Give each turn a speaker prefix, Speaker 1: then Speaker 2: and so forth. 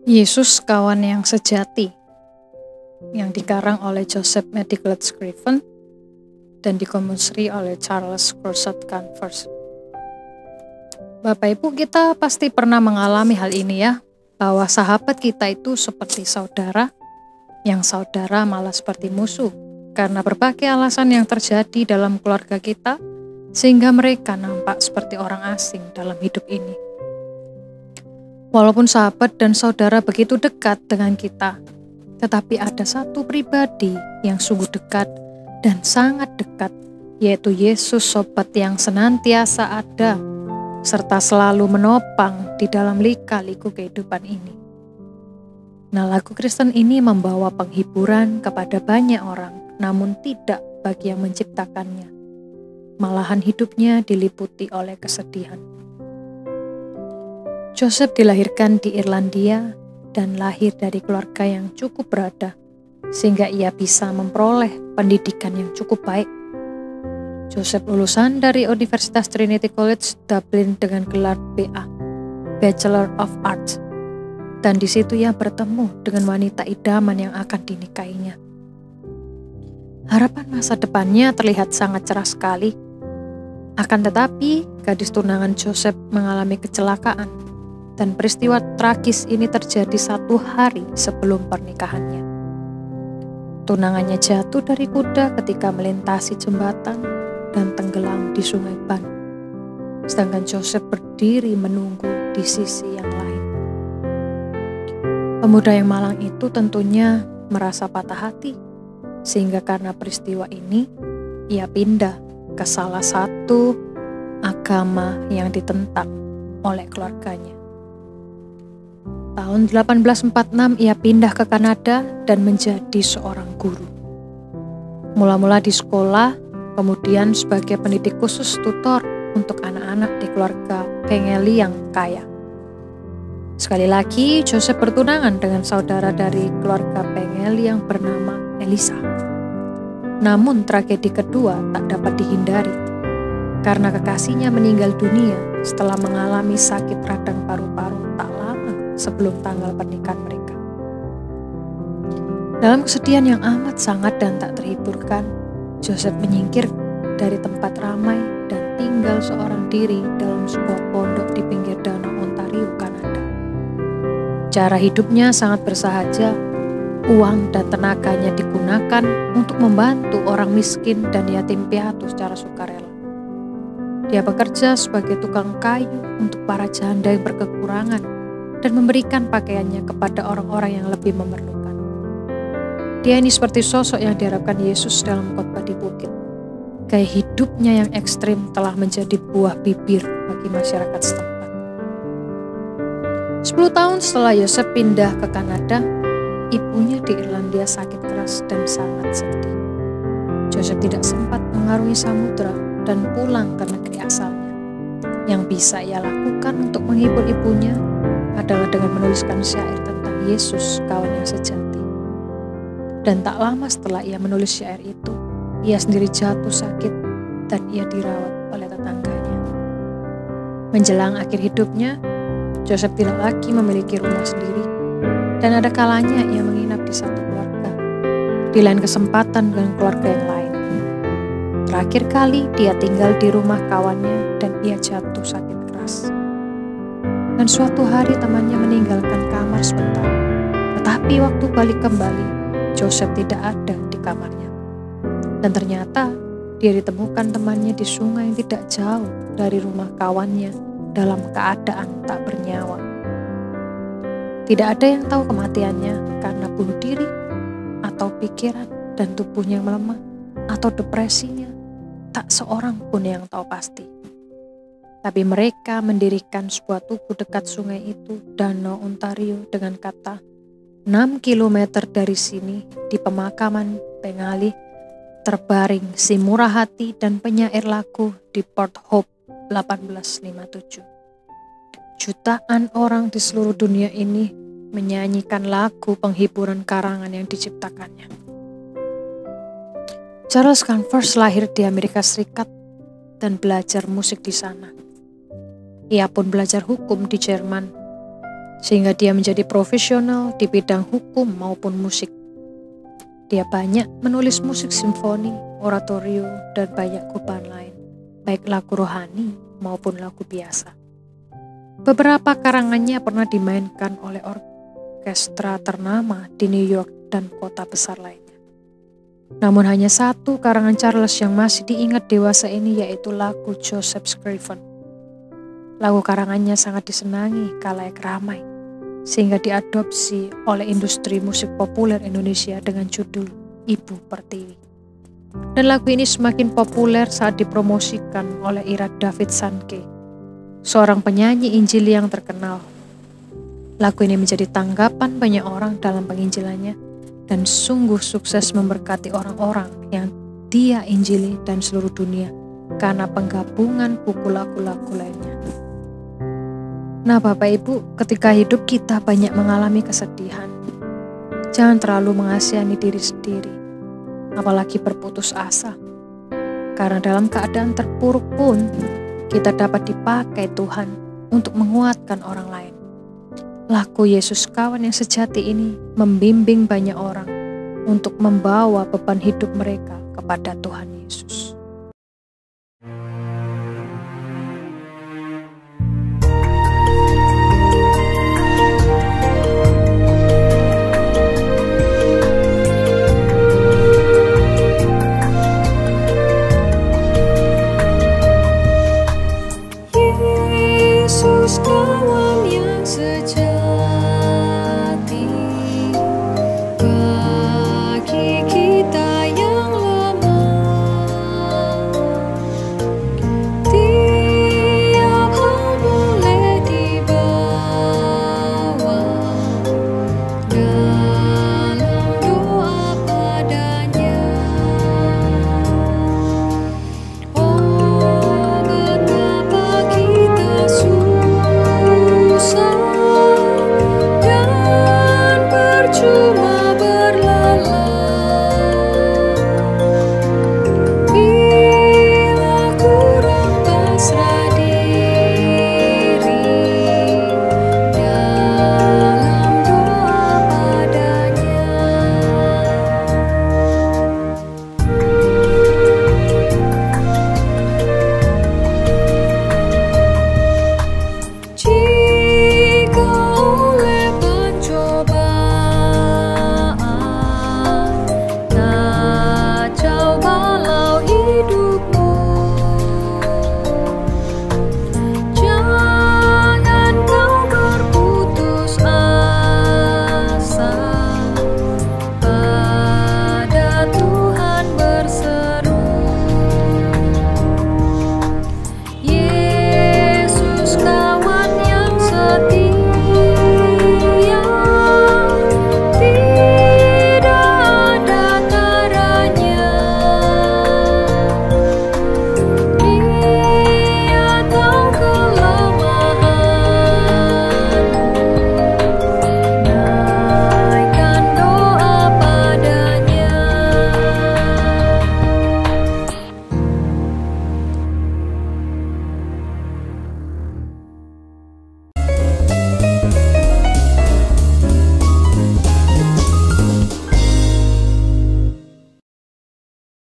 Speaker 1: Yesus Kawan yang Sejati, yang dikarang oleh Joseph Medical Scriven dan dikomposisi oleh Charles Cursat Converse. Bapak Ibu, kita pasti pernah mengalami hal ini ya, bahwa sahabat kita itu seperti saudara, yang saudara malah seperti musuh, karena berbagai alasan yang terjadi dalam keluarga kita, sehingga mereka nampak seperti orang asing dalam hidup ini. Walaupun sahabat dan saudara begitu dekat dengan kita, tetapi ada satu pribadi yang sungguh dekat dan sangat dekat, yaitu Yesus, sobat yang senantiasa ada, serta selalu menopang di dalam lika-liku kehidupan ini. Nah, lagu Kristen ini membawa penghiburan kepada banyak orang, namun tidak bagi yang menciptakannya. Malahan hidupnya diliputi oleh kesedihan. Joseph dilahirkan di Irlandia dan lahir dari keluarga yang cukup berada, sehingga ia bisa memperoleh pendidikan yang cukup baik. Joseph lulusan dari Universitas Trinity College Dublin dengan gelar BA, Bachelor of Arts, dan di situ ia bertemu dengan wanita idaman yang akan dinikahinya. Harapan masa depannya terlihat sangat cerah sekali. Akan tetapi, gadis tunangan Joseph mengalami kecelakaan, dan peristiwa tragis ini terjadi 1 hari sebelum pernikahannya. Tunangannya jatuh dari kuda ketika melintasi jembatan dan tenggelam di Sungai Ban, sedangkan Joseph berdiri menunggu di sisi yang lain. Pemuda yang malang itu tentunya merasa patah hati, sehingga karena peristiwa ini ia pindah ke salah satu agama yang ditentang oleh keluarganya. Tahun 1846 ia pindah ke Kanada dan menjadi seorang guru. Mula-mula di sekolah, kemudian sebagai pendidik khusus tutor untuk anak-anak di keluarga Pengeli yang kaya. Sekali lagi, Joseph bertunangan dengan saudara dari keluarga Pengeli yang bernama Elisa. Namun tragedi kedua tak dapat dihindari, karena kekasihnya meninggal dunia setelah mengalami sakit radang paru-paru tak lama sebelum tanggal pernikahan mereka. Dalam kesedihan yang amat sangat dan tak terhiburkan, Joseph menyingkir dari tempat ramai dan tinggal seorang diri dalam sebuah pondok di pinggir danau Ontario, Kanada. Cara hidupnya sangat bersahaja, uang dan tenaganya digunakan untuk membantu orang miskin dan yatim piatu secara sukarela. Dia bekerja sebagai tukang kayu untuk para janda yang berkekurangan dan memberikan pakaiannya kepada orang-orang yang lebih memerlukan. Dia ini seperti sosok yang diharapkan Yesus dalam khotbah di bukit. Gaya hidupnya yang ekstrim telah menjadi buah bibir bagi masyarakat setempat. 10 tahun setelah Yosef pindah ke Kanada, ibunya di Irlandia sakit keras dan sangat sedih. Joseph tidak sempat mengarungi samudera dan pulang ke negeri asalnya. Yang bisa ia lakukan untuk menghibur ibunya adalah dengan menuliskan syair tentang Yesus, kawan yang sejati. Dan tak lama setelah ia menulis syair itu, ia sendiri jatuh sakit dan ia dirawat oleh tetangganya. Menjelang akhir hidupnya, Joseph tidak lagi memiliki rumah sendiri, dan ada kalanya ia menginap di satu keluarga, di lain kesempatan dengan keluarga yang lain. Terakhir kali dia tinggal di rumah kawannya dan ia jatuh sakit keras. Dan suatu hari temannya meninggalkan kamar sebentar, tetapi waktu balik kembali, Joseph tidak ada di kamarnya. Dan ternyata dia ditemukan temannya di sungai yang tidak jauh dari rumah kawannya dalam keadaan tak bernyawa. Tidak ada yang tahu kematiannya karena bunuh diri, atau pikiran dan tubuhnya yang melemah, atau depresinya. Tak seorang pun yang tahu pasti. Tapi mereka mendirikan sebuah tugu dekat sungai itu, Danau Ontario, dengan kata, 6 kilometer dari sini, di pemakaman Pengali, terbaring si murah hati dan penyair lagu di Port Hope 1857. Jutaan orang di seluruh dunia ini menyanyikan lagu penghiburan karangan yang diciptakannya. Charles Converse lahir di Amerika Serikat dan belajar musik di sana. Ia pun belajar hukum di Jerman sehingga dia menjadi profesional di bidang hukum maupun musik. Dia banyak menulis musik simfoni, oratorio, dan banyak kumpulan lain, baik lagu rohani maupun lagu biasa. Beberapa karangannya pernah dimainkan oleh orkestra ternama di New York dan kota besar lainnya. Namun hanya satu karangan Charles yang masih diingat dewasa ini, yaitu lagu Joseph Scriven. Lagu karangannya sangat disenangi kalayak ramai, sehingga diadopsi oleh industri musik populer Indonesia dengan judul Ibu Pertiwi. Dan lagu ini semakin populer saat dipromosikan oleh Ira David Sankey, seorang penyanyi Injili yang terkenal. Lagu ini menjadi tanggapan banyak orang dalam penginjilannya dan sungguh sukses memberkati orang-orang yang dia injili dan seluruh dunia karena penggabungan buku lagu-lagu lainnya. Nah Bapak Ibu, ketika hidup kita banyak mengalami kesedihan, jangan terlalu mengasihani diri sendiri, apalagi berputus asa. Karena dalam keadaan terpuruk pun, kita dapat dipakai Tuhan untuk menguatkan orang lain. Lagu Yesus Kawan yang sejati ini membimbing banyak orang untuk membawa beban hidup mereka kepada Tuhan Yesus.